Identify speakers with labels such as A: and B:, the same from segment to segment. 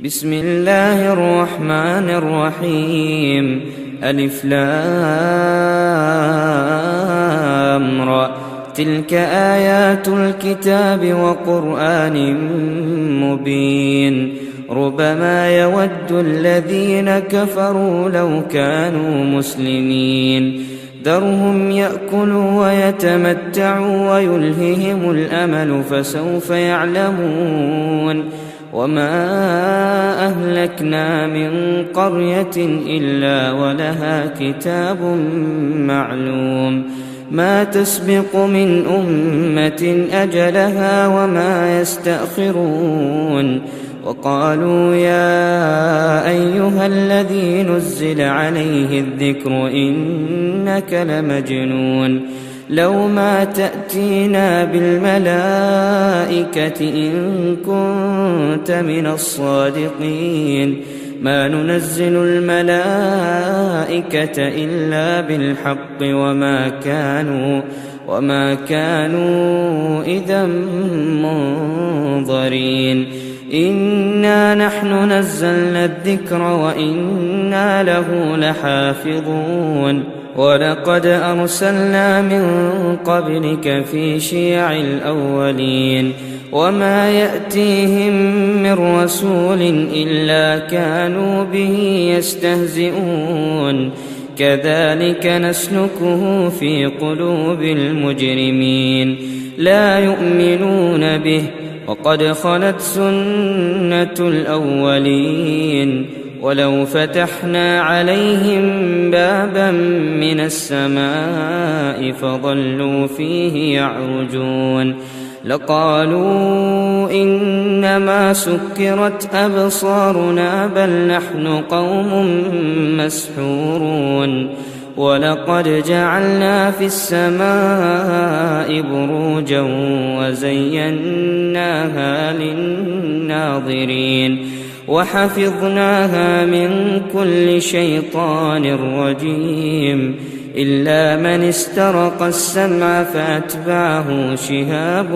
A: بسم الله الرحمن الرحيم. ألف لام را. تلك آيات الكتاب وقرآن مبين. ربما يود الذين كفروا لو كانوا مسلمين. ذرهم يأكلوا ويتمتعوا ويلههم الأمل فسوف يعلمون. وما أهلكنا من قرية إلا ولها كتاب معلوم. ما تسبق من أمة أجلها وما يستأخرون. وقالوا يا أيها الذي نزل عليه الذكر إنك لمجنون. لو ما تأتينا بالملائكة إن كنت من الصادقين. ما ننزل الملائكة إلا بالحق وما كانوا إذا منظرين. إنا نحن نزلنا الذكر وإنا له لحافظون. ولقد أرسلنا من قبلك في شيع الأولين. وما يأتيهم من رسول إلا كانوا به يستهزئون. كذلك نسلكه في قلوب المجرمين. لا يؤمنون به وقد خلت سنة الأولين. ولو فتحنا عليهم بابا من السماء فظلوا فيه يعرجون لقالوا إنما سكرت أبصارنا بل نحن قوم مسحورون. ولقد جعلنا في السماء بروجا وزيناها للناظرين وحفظناها من كل شيطان رجيم إلا من استرق السمع فأتبعه شهاب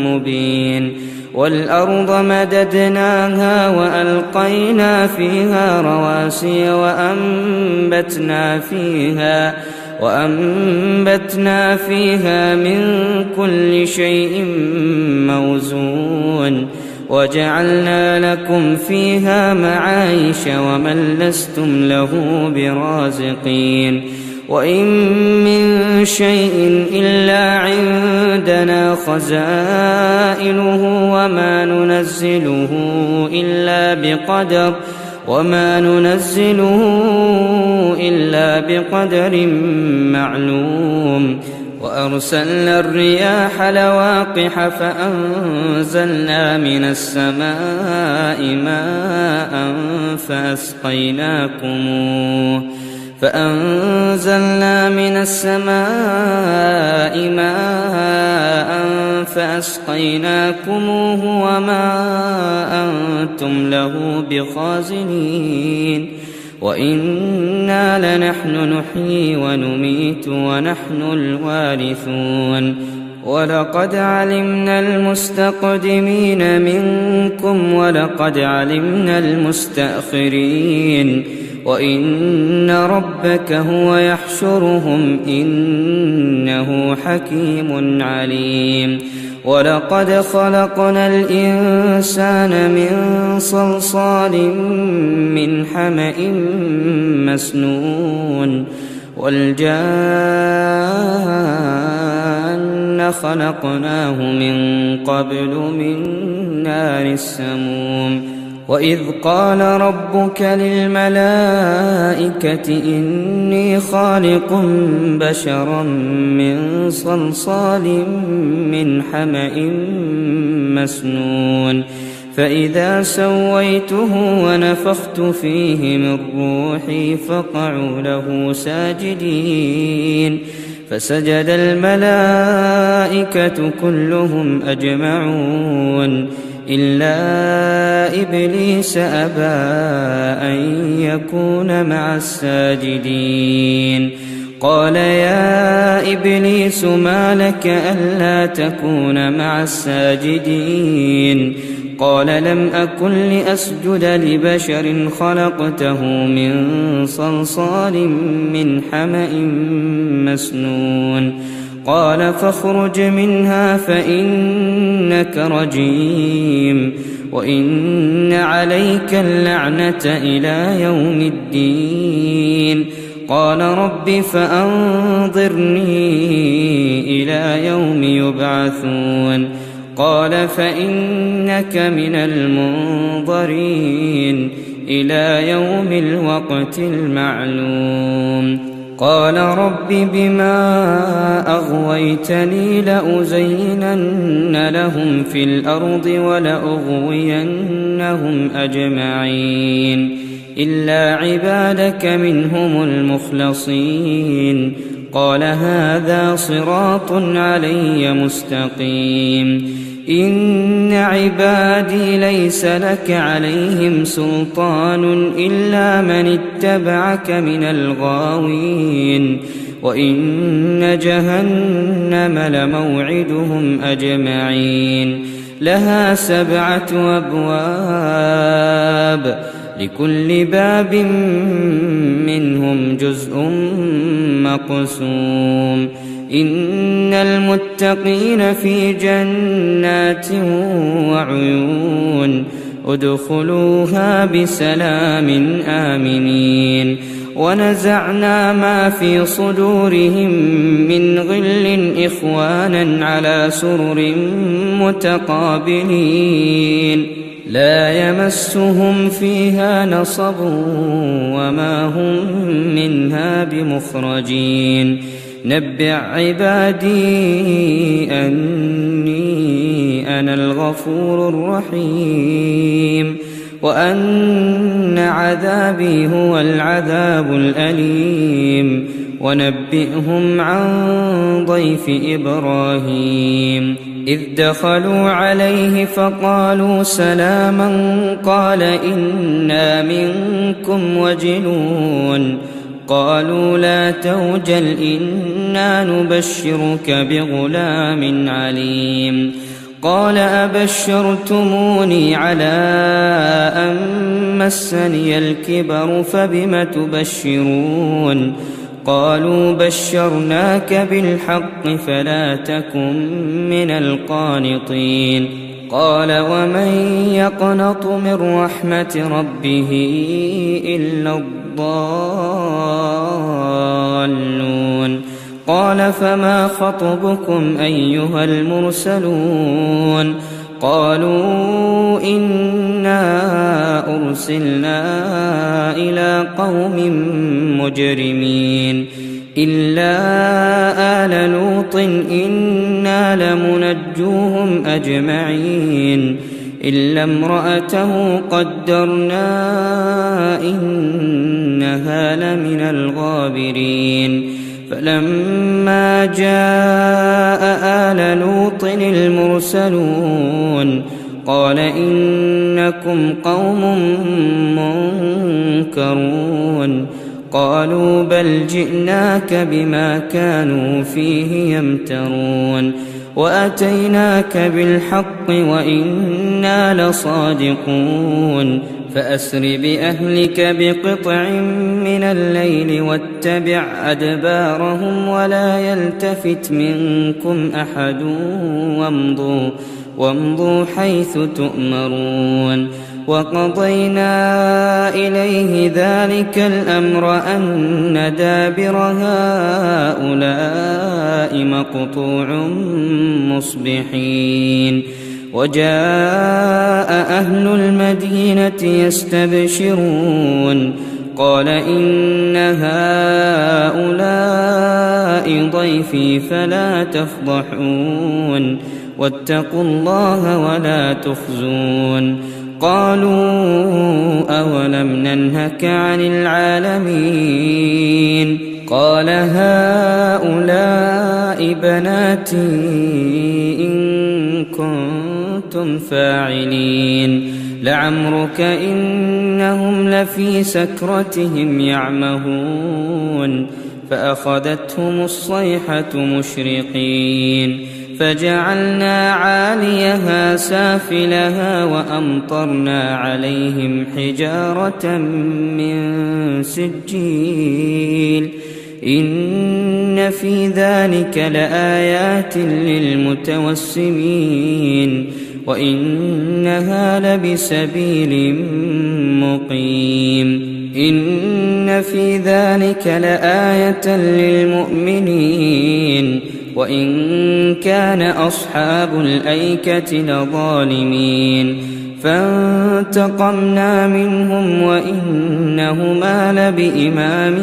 A: مبين. والأرض مددناها وألقينا فيها رواسي وأنبتنا فيها من كل شيء موزون. وجعلنا لكم فيها معايش ومن لستم له برازقين. وإن من شيء إلا عندنا خزائنه وما ننزله إلا بقدر معلوم. وأرسلنا الرياح لواقح فأنزلنا من السماء ماء فأسقيناكموه وما أنتم له بخازنين. وإنا لنحن نحيي ونميت ونحن الوارثون. ولقد علمنا المستقدمين منكم ولقد علمنا المستأخرين. وإن ربك هو يحشرهم إنه حكيم عليم. ولقد خلقنا الإنسان من صلصال من حمأ مسنون. والجان خلقناه من قبل من نار السموم. وإذ قال ربك للملائكة إني خالق بشرا من صلصال من حمأ مسنون. فإذا سويته ونفخت فيه من روحي فقعوا له ساجدين. فسجد الملائكة كلهم أجمعون إلا إبليس أبى أن يكون مع الساجدين. قال يا إبليس ما لك ألا تكون مع الساجدين قال لم أكن لأسجد لبشر خلقته من صلصال من حمأ مسنون قال فاخرج منها فإنك رجيم وإن عليك اللعنة إلى يوم الدين قال رب فأنظرني إلى يوم يبعثون قال فإنك من المنظرين إلى يوم الوقت المعلوم قال رب بما أغويتني لأزينن لهم في الأرض ولأغوينهم أجمعين إلا عبادك منهم المخلصين قال هذا صراط علي مستقيم إن عبادي ليس لك عليهم سلطان إلا من اتبعك من الغاوين وإن جهنم لموعدهم أجمعين لها 7 أبواب لكل باب منهم جزء مقسوم إن المتقين في جنات وعيون ادخلوها بسلام آمنين ونزعنا ما في صدورهم من غل إخوانا على سرر متقابلين لا يمسهم فيها نصب وما هم منها بمخرجين نبئ عبادي أني أنا الغفور الرحيم وأن عذابي هو العذاب الأليم ونبئهم عن ضيف إبراهيم إذ دخلوا عليه فقالوا سلاما قال إنا منكم وجلون قالوا لا توجل إنا نبشرك بغلام عليم قال أبشرتموني على أن مسني الكبر فبم تبشرون قالوا بشرناك بالحق فلا تكن من القانطين قال ومن يقنط من رحمة ربه إلا الضالون قال فما خطبكم أيها المرسلون قالوا إنا أرسلنا إلى قوم مجرمين إلا آل لوط إنا لمنجوهم أجمعين إلا امرأته قدرنا إنها لمن الغابرين فلما جاء آل لوط المرسلون قال إنكم قوم منكرون قالوا بل جئناك بما كانوا فيه يمترون وأتيناك بالحق وإنا لصادقون فأسر بأهلك بقطع من الليل واتبع أدبارهم ولا يلتفت منكم أحد وامضوا حيث تؤمرون وقضينا إليه ذلك الأمر أن دابر هؤلاء مقطوع مصبحين وجاء أهل المدينة يستبشرون قال إن هؤلاء ضيفي فلا تفضحون واتقوا الله ولا تخزون قالوا أولم ننهك عن العالمين قال هؤلاء بناتي إن كنتم فاعلين لعمرك إنهم لفي سكرتهم يعمهون فأخذتهم الصيحة مشرقين فجعلنا عاليها سافلها وأمطرنا عليهم حجارة من سجيل إن في ذلك لآيات للمتوسمين وإنها لبسبيل مقيم إن في ذلك لآية للمؤمنين وإن كان أصحاب الأيكة لظالمين فانتقمنا منهم وإنهما لبإمام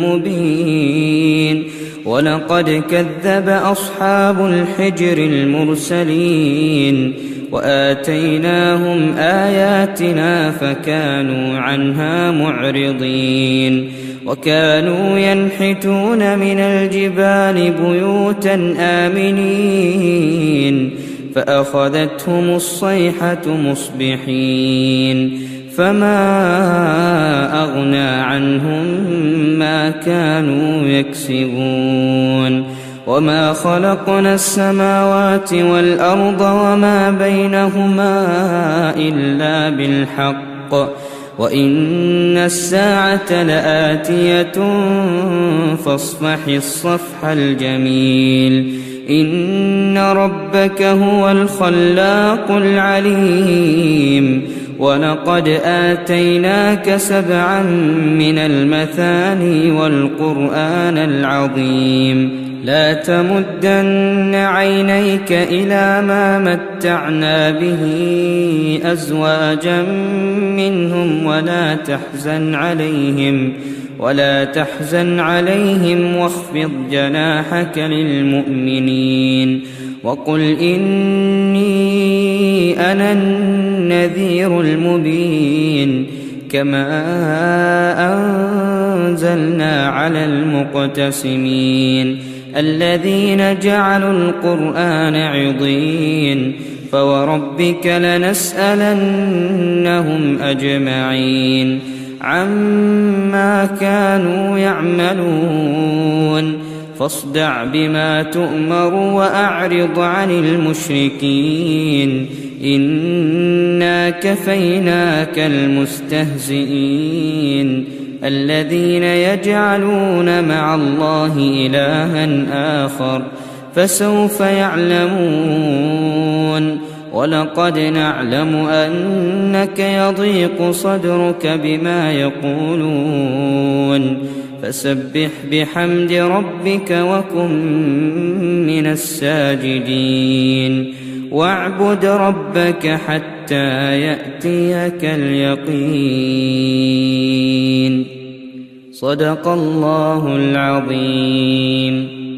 A: مبين ولقد كذب أصحاب الحجر المرسلين وآتيناهم آياتنا فكانوا عنها معرضين وكانوا ينحتون من الجبال بيوتا آمنين فأخذتهم الصيحة مصبحين فما أغنى عنهم ما كانوا يكسبون وما خلقنا السماوات والأرض وما بينهما إلا بالحق وإن الساعة لآتية فاصفح الصفح الجميل إن ربك هو الخلاق العليم ولقد آتيناك 7 من المثاني والقرآن العظيم لا تمدن عينيك إلى ما متعنا به أزواجا منهم ولا تحزن عليهم واخفض جناحك للمؤمنين وقل إني أنا النذير المبين كما أنزلنا على المقتسمين الذين جعلوا القرآن عضين فوربك لنسألنهم أجمعين عما كانوا يعملون فاصدع بما تؤمر وأعرض عن المشركين إنا كفيناك المستهزئين الذين يجعلون مع الله إلها آخر فسوف يعلمون ولقد نعلم أنك يضيق صدرك بما يقولون فسبح بحمد ربك وكن من الساجدين واعبد ربك حتى يأتيك اليقين صدق الله العظيم.